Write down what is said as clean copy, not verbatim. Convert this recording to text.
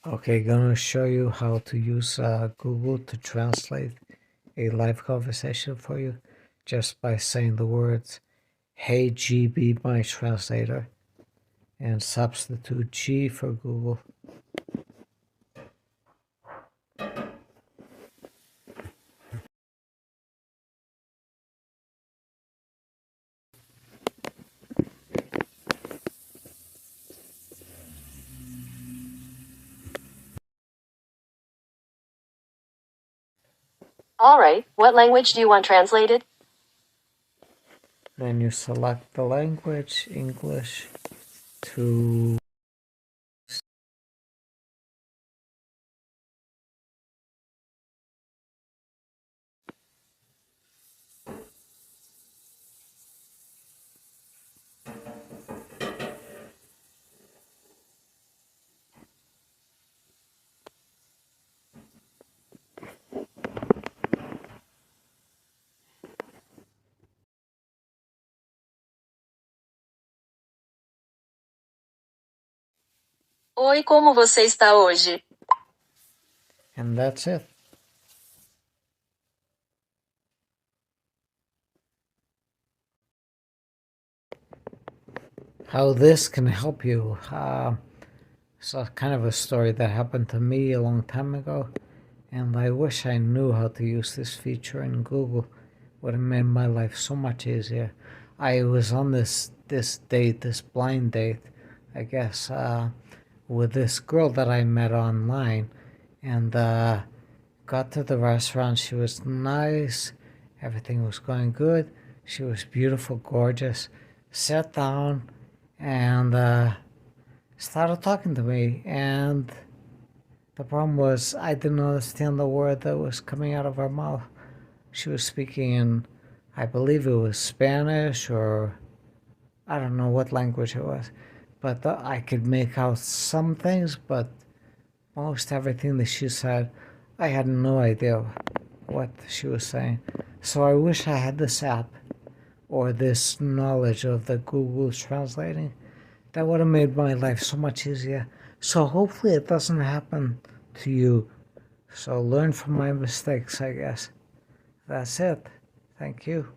Okay, gonna show you how to use Google to translate a live conversation for you just by saying the words, "Hey G, be my translator," and substitute G for Google. Alright, what language do you want translated? Then you select the language, English, to Oi, como você está hoje? and that's it. How this can help you. It's kind of a story that happened to me a long time ago, and I wish I knew how to use this feature in Google. Would have made my life so much easier. I was on this date, this blind date, I guess, with this girl that I met online, and got to the restaurant. She was nice. Everything was going good. She was beautiful, gorgeous. Sat down and started talking to me. And the problem was I didn't understand the word that was coming out of her mouth. She was speaking in, I believe it was Spanish, or I don't know what language it was. But I could make out some things, but most everything that she said, I had no idea what she was saying. So I wish I had this app or this knowledge of the Google translating. That would have made my life so much easier. So hopefully it doesn't happen to you. So learn from my mistakes, I guess. That's it. Thank you.